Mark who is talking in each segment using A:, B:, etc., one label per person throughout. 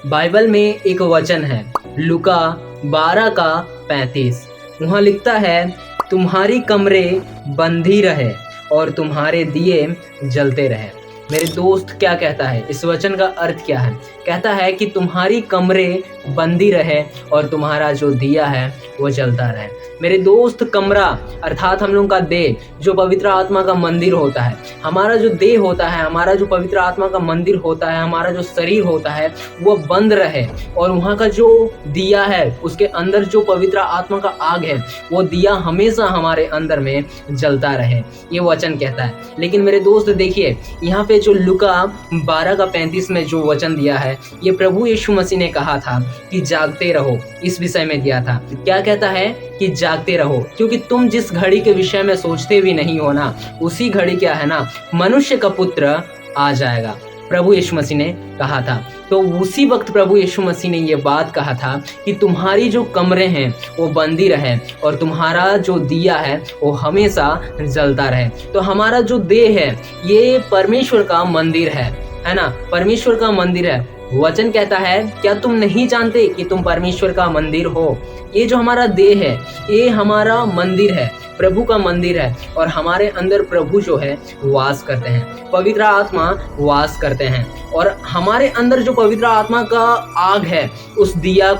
A: Bible में एक वचन है, लूका 12 का 35। वहाँ लिखता है, तुम्हारी कमरे बंद ही रहे और तुम्हारे दिए जलते रहे। मेरे दोस्त क्या कहता है, इस वचन का अर्थ क्या है? कहता है कि तुम्हारी कमरे बंदी रहे और तुम्हारा जो दिया है वो जलता रहे। मेरे दोस्त, कमरा अर्थात हम लोगों का देह, जो पवित्र आत्मा का मंदिर होता है, हमारा जो देह होता है, हमारा जो पवित्र आत्मा का मंदिर होता है, हमारा जो शरीर होता है, वो बंद रहे और वहाँ का जो दिया है, उसके अंदर जो पवित्र आत्मा का आग है, वो दिया हमेशा हमारे अंदर में जलता रहे, ये वचन कहता है। लेकिन मेरे दोस्त देखिए, यहाँ पे जो लूका 12 का 35 में जो वचन दिया है, ये प्रभु यीशु मसीह ने कहा था कि जागते रहो, इस विषय में दिया था। क्या कहता है कि जागते रहो, क्योंकि तुम जिस घड़ी के विषय में सोचते भी नहीं हो ना, उसी घड़ी क्या है ना, मनुष्य का पुत्र आ जाएगा, प्रभु यीशु मसीह ने कहा था। तो उसी वक्त प्रभु यीशु मसीह ने ये बात कहा था कि तुम्हारी जो कमरे हैं वो बंदी रहे और तुम्हारा जो दिया है वो हमेशा जलता रहे। तो हमारा जो देह है ये परमेश्वर का मंदिर है ना, परमेश्वर का मंदिर है। वचन कहता है, क्या तुम नहीं जानते कि तुम परमेश्वर का मंदिर हो? ये जो हमारा देह है ये हमारा मंदिर है, प्रभु का मंदिर है और हमारे अंदर प्रभु जो है वास करते हैं, पवित्र आत्मा वास करते हैं। और हमारे अंदर जो पवित्र आत्मा का आग है, उस दिया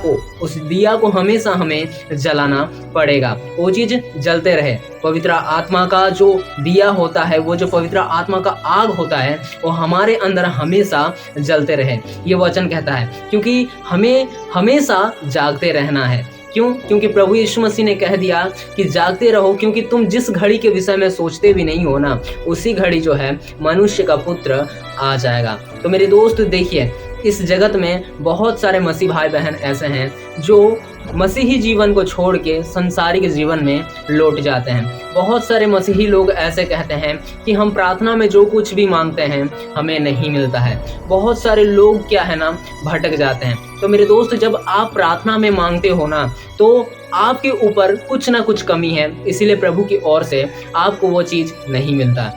A: को हमेशा हमें जलाना पड़ेगा, वो चीज जलते रहे। पवित्र आत्मा का जो दिया होता है, वो जो पवित्र आत्मा का आग होता है, वो हमारे अंदर हमेशा जलते रहे, ये वचन कहता है। क्योंकि हमें हमेशा जागते रहना है। क्यों? क्योंकि प्रभु यीशु मसीह ने कह दिया कि जागते रहो, क्योंकि तुम जिस घड़ी के विषय में सोचते भी नहीं हो ना, उसी घड़ी जो है मनुष्य का पुत्र आ जाएगा। तो मेरे दोस्त देखिए, इस जगत में बहुत सारे मसीह भाई बहन ऐसे हैं जो मसीही जीवन को छोड़ के संसारिक जीवन में लौट जाते हैं। बहुत सारे मसीही लोग ऐसे कहते हैं कि हम प्रार्थना में जो कुछ भी मांगते हैं हमें नहीं मिलता है। बहुत सारे लोग क्या है ना, भटक जाते हैं। तो मेरे दोस्त, जब आप प्रार्थना में मांगते हो ना, तो आपके ऊपर कुछ ना कुछ कमी है, इसीलिए प्रभु की ओर से आपको वो चीज़ नहीं मिलता।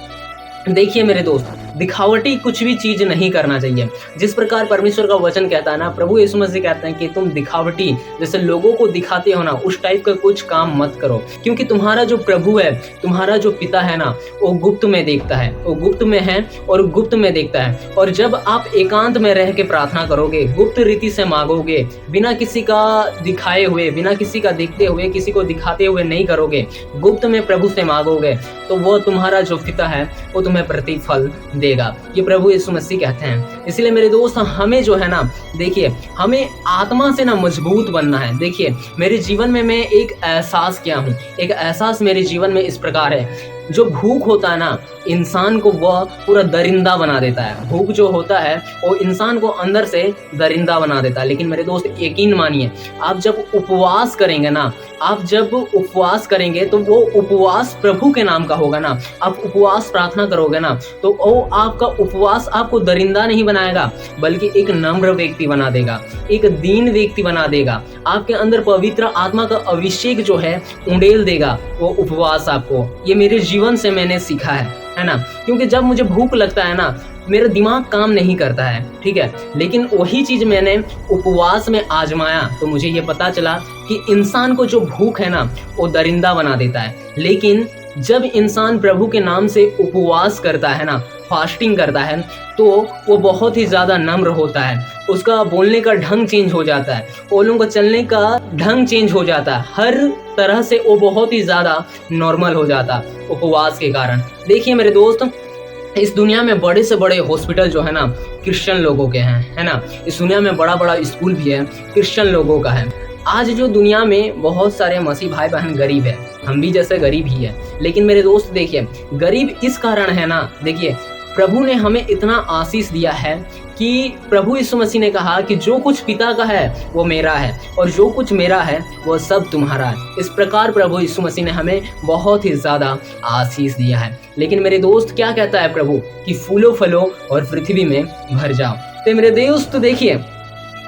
A: देखिए मेरे दोस्त, दिखावटी कुछ भी चीज नहीं करना चाहिए। जिस प्रकार परमेश्वर का वचन कहता है ना, प्रभु यीशु मसीह कहते हैं कि तुम दिखावटी जैसे लोगों को दिखाते हो ना, उस टाइप का कुछ काम मत करो। क्योंकि तुम्हारा जो प्रभु है, तुम्हारा जो पिता है ना, वो गुप्त में देखता है, वो गुप्त में है और गुप्त में देखता है। और जब आप एकांत में रह के प्रार्थना करोगे, गुप्त रीति से मांगोगे, बिना किसी का दिखाए हुए, बिना किसी का देखते हुए, किसी को दिखाते हुए नहीं करोगे, गुप्त में प्रभु से मांगोगे, तो वो तुम्हारा जो पिता है वो तुम्हें प्रतिफल देगा, ये प्रभु यीशु मसीह कहते हैं। इसलिए मेरे दोस्त, हमें जो है ना, देखिए, हमें आत्मा से ना मजबूत बनना है। देखिए, मेरे जीवन में मैं एक एहसास किया हूँ, एक एहसास मेरे जीवन में इस प्रकार है, जो भूख होता है ना, इंसान को वह पूरा दरिंदा बना देता है। भूख जो होता है वो इंसान को अंदर से दरिंदा बना देता है। लेकिन मेरे दोस्त, यकीन मानिए, आप जब उपवास करेंगे ना, आप जब उपवास करेंगे तो वो उपवास प्रभु के नाम का होगा ना, आप उपवास प्रार्थना करोगे ना, तो वो आपका उपवास आपको दरिंदा नहीं बनाएगा, बल्कि एक नम्र व्यक्ति बना देगा, एक दीन व्यक्ति बना देगा। आपके अंदर पवित्र आत्मा का अभिषेक जो है उंडेल देगा वो उपवास आपको। ये मेरे जीवन से मैंने सीखा है ना। क्योंकि जब मुझे भूख लगता है ना, मेरा दिमाग काम नहीं करता है, ठीक है, लेकिन वही चीज मैंने उपवास में आजमाया तो मुझे ये पता चला कि इंसान को जो भूख है ना वो दरिंदा बना देता है। लेकिन जब इंसान प्रभु के नाम से उपवास करता है ना, फास्टिंग करता है, तो वो बहुत ही ज़्यादा नम्र होता है, उसका बोलने का ढंग चेंज हो जाता है, ओलों का चलने का ढंग चेंज हो जाता है, हर तरह से वो बहुत ही ज़्यादा नॉर्मल हो जाता उपवास के कारण। देखिए मेरे दोस्त, इस दुनिया में बड़े से बड़े हॉस्पिटल जो है ना क्रिश्चियन लोगों के हैं, है ना। इस दुनिया में बड़ा बड़ा स्कूल भी है, क्रिश्चियन लोगों का है। आज जो दुनिया में बहुत सारे मसीह भाई बहन गरीब है, हम भी जैसे गरीब ही है। लेकिन मेरे दोस्त देखिए, गरीब इस कारण है ना, देखिए प्रभु ने हमें इतना आशीष दिया है कि प्रभु यीशु मसीह ने कहा कि जो कुछ पिता का है वो मेरा है और जो कुछ मेरा है वो सब तुम्हारा है। इस प्रकार प्रभु यीशु मसीह ने हमें बहुत ही ज़्यादा आशीष दिया है। लेकिन मेरे दोस्त, क्या कहता है प्रभु कि फूलो फलो और पृथ्वी में भर जाओ। तो मेरे दोस्त देखिए,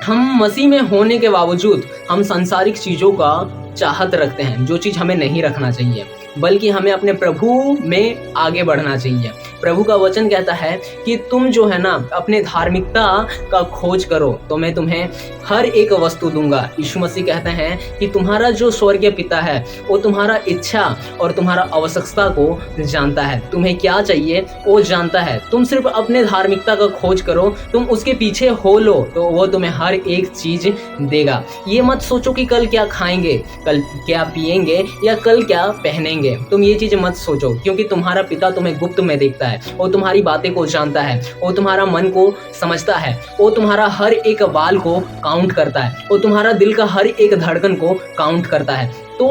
A: हम मसीह में होने के बावजूद हम सांसारिक चीज़ों का चाहत रखते हैं, जो चीज़ हमें नहीं रखना चाहिए, बल्कि हमें अपने प्रभु में आगे बढ़ना चाहिए। प्रभु का वचन कहता है कि तुम जो है ना अपने धार्मिकता का खोज करो तो मैं तुम्हें हर एक वस्तु दूंगा। यीशु मसीह कहते हैं कि तुम्हारा जो स्वर्गीय पिता है वो तुम्हारा इच्छा और तुम्हारा आवश्यकता को जानता है, तुम्हें क्या चाहिए वो जानता है। तुम सिर्फ अपने धार्मिकता का खोज करो, तुम उसके पीछे हो लो तो वो तुम्हें हर एक चीज देगा। ये मत सोचो कि कल क्या खाएंगे, कल क्या पिएंगे या कल क्या पहनेंगे, तुम ये चीज मत सोचो, क्योंकि तुम्हारा पिता तुम्हें गुप्त में देखता है, वो तुम्हारी बातें को जानता है, वो तुम्हारा मन को समझता है, वो तुम्हारा हर एक बाल को काउंट करता है, वो तुम्हारा दिल का हर एक धड़कन को काउंट करता है। तो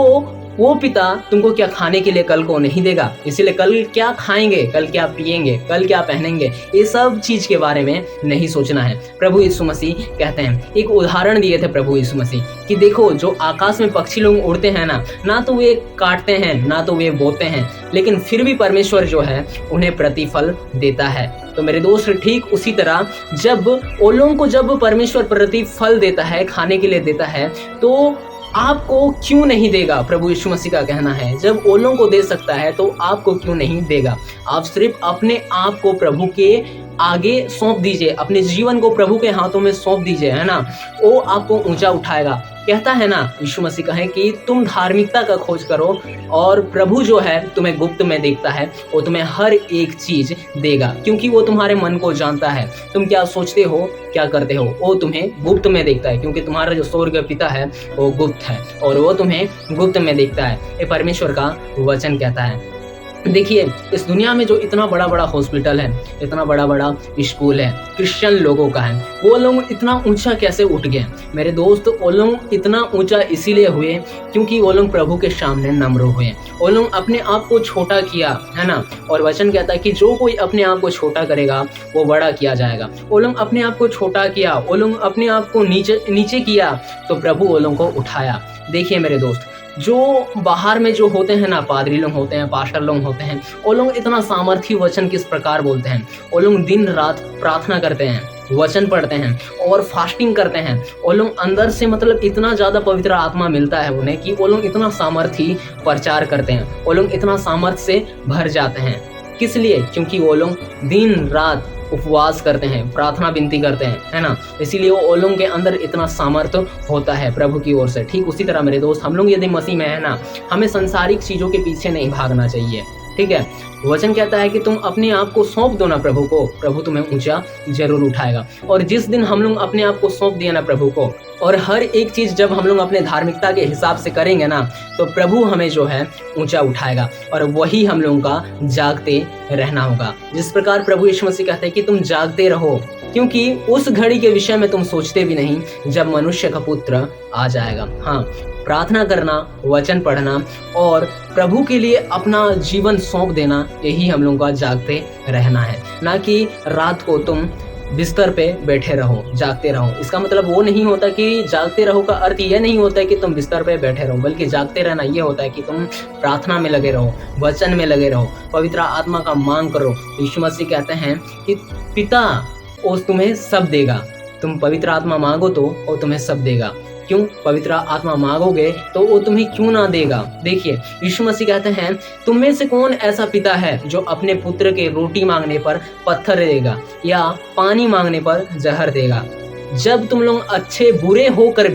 A: वो पिता तुमको क्या खाने के लिए कल को नहीं देगा, इसीलिए कल क्या खाएंगे, कल क्या पिएंगे, कल क्या पहनेंगे, ये सब चीज के बारे में नहीं सोचना है। प्रभु यीशु मसीह कहते हैं, एक उदाहरण दिए थे प्रभु यीशु मसीह कि देखो जो आकाश में पक्षी लोग उड़ते हैं ना तो वे काटते हैं ना तो वे बोते हैं, लेकिन फिर भी परमेश्वर जो है उन्हें प्रतिफल देता है। तो मेरे दोस्त ठीक उसी तरह जब वो लोगों को जब परमेश्वर प्रतिफल देता है, खाने के लिए देता है, तो आपको क्यों नहीं देगा। प्रभु यीशु मसीह का कहना है जब ओलों को दे सकता है तो आपको क्यों नहीं देगा। आप सिर्फ अपने आप को प्रभु के आगे सौंप दीजिए, अपने जीवन को प्रभु के हाथों में सौंप दीजिए, है ना, वो आपको ऊंचा उठाएगा। कहता है ना यीशु मसीह कहे कि तुम धार्मिकता का खोज करो और प्रभु जो है तुम्हें गुप्त में देखता है, वो तुम्हें हर एक चीज देगा, क्योंकि वो तुम्हारे मन को जानता है, तुम क्या सोचते हो क्या करते हो, वो तुम्हें गुप्त में देखता है, क्योंकि तुम्हारा जो स्वर्गीय पिता है वो गुप्त है और वो तुम्हें गुप्त में देखता है। ये परमेश्वर का वचन कहता है। देखिए इस दुनिया में जो इतना बड़ा बड़ा हॉस्पिटल है, इतना बड़ा बड़ा स्कूल है, क्रिश्चियन लोगों का है, वो लोग इतना ऊंचा कैसे उठ गए मेरे दोस्त। वो लोग इतना ऊंचा इसीलिए हुए क्योंकि वो लोग प्रभु के सामने नम्र हुए, वो लोग अपने आप को छोटा किया, है ना। और वचन कहता है कि जो कोई अपने आप को छोटा करेगा वो बड़ा किया जाएगा। वो लोग अपने आप को छोटा किया, वो लोग अपने आप को नीचे किया तो प्रभु वो लोगों को उठाया। देखिए मेरे दोस्त, जो बाहर में जो होते हैं ना, पादरी लोग होते हैं, पास्टर लोग होते हैं, वो लोग इतना सामर्थी वचन किस प्रकार बोलते हैं। वो लोग दिन रात प्रार्थना करते हैं, वचन पढ़ते हैं और फास्टिंग करते हैं। वो लोग अंदर से मतलब इतना ज़्यादा पवित्र आत्मा मिलता है उन्हें कि वो लोग इतना सामर्थी प्रचार करते हैं, वो लोग इतना सामर्थ से भर जाते हैं। किस लिए? क्योंकि वो लोग दिन रात उपवास करते हैं, प्रार्थना विनती करते हैं, है ना, इसीलिए वो लोगों के अंदर इतना सामर्थ्य होता है प्रभु की ओर से। ठीक उसी तरह मेरे दोस्त, हम लोग यदि मसीह में है ना, हमें संसारिक चीज़ों के पीछे नहीं भागना चाहिए। ठीक है, वचन कहता है कि तुम अपने आप को सौंप दो ना प्रभु को, प्रभु तुम्हें ऊंचा जरूर उठाएगा। और जिस दिन हम लोग अपने आप को सौंप दिया ना प्रभु को, और हर एक चीज़ जब हम लोग अपने धार्मिकता के हिसाब से करेंगे ना, तो प्रभु हमें जो है ऊंचा उठाएगा और वही हम लोगों का जागते रहना होगा। जिस प्रकार प्रभु यीशु मसीह कहते हैं कि तुम जागते रहो, क्योंकि उस घड़ी के विषय में तुम सोचते भी नहीं जब मनुष्य का पुत्र आ जाएगा। हाँ, प्रार्थना करना, वचन पढ़ना और प्रभु के लिए अपना जीवन सौंप देना, यही हम लोगों का जागते रहना है। ना कि रात को तुम बिस्तर पे बैठे रहो, जागते रहो। इसका मतलब वो नहीं होता कि जागते रहो का अर्थ यह नहीं होता है कि तुम बिस्तर पे बैठे रहो, बल्कि जागते रहना ये होता है कि तुम प्रार्थना में लगे रहो, वचन में लगे रहो, पवित्र आत्मा का मांग करो। यीशु मसीह कहते हैं कि पिता वो तुम्हें सब देगा, तुम पवित्र आत्मा मांगो तो वो तुम्हें सब देगा। क्यों? पवित्र आत्मा मांगोगे तो वो तुम्हें क्यों ना देगा। देखिए यीशु मसीह कहते हैं, तुम में से कौन ऐसा पिता है जो अपने पुत्र के रोटी मांगने पर पत्थर देगा या पानी मांगने पर जहर देगा। जब तुम लोग बुरे होकर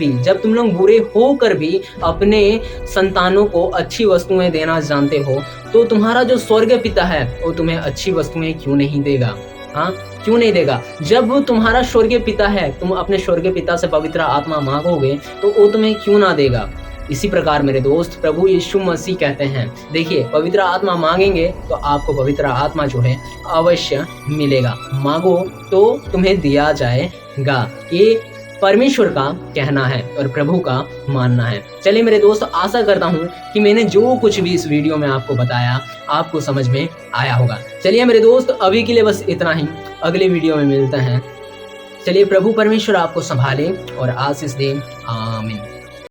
A: भी अपने संतानों को अच्छी वस्तुएं देना जानते हो, तो तुम्हारा जो स्वर्गीय पिता है वो तुम्हें अच्छी वस्तुएं क्यों नहीं देगा। हाँ, क्यों नहीं देगा? जब तुम्हारा स्वर्गीय पिता है, तुम अपने स्वर्गीय पिता से पवित्र आत्मा मांगोगे तो वो तुम्हें क्यों ना देगा। इसी प्रकार मेरे दोस्त, प्रभु यीशु मसीह कहते हैं, देखिए पवित्र आत्मा मांगेंगे तो आपको पवित्र आत्मा जो है अवश्य मिलेगा। मांगो तो तुम्हें दिया जाएगा। ये परमेश्वर का कहना है और प्रभु का मानना है। चलिए मेरे दोस्त, आशा करता हूँ कि मैंने जो कुछ भी इस वीडियो में आपको बताया आपको समझ में आया होगा। चलिए मेरे दोस्त, अभी के लिए बस इतना ही, अगले वीडियो में मिलते हैं। चलिए प्रभु परमेश्वर आपको संभाले और आशीष दे। आमीन।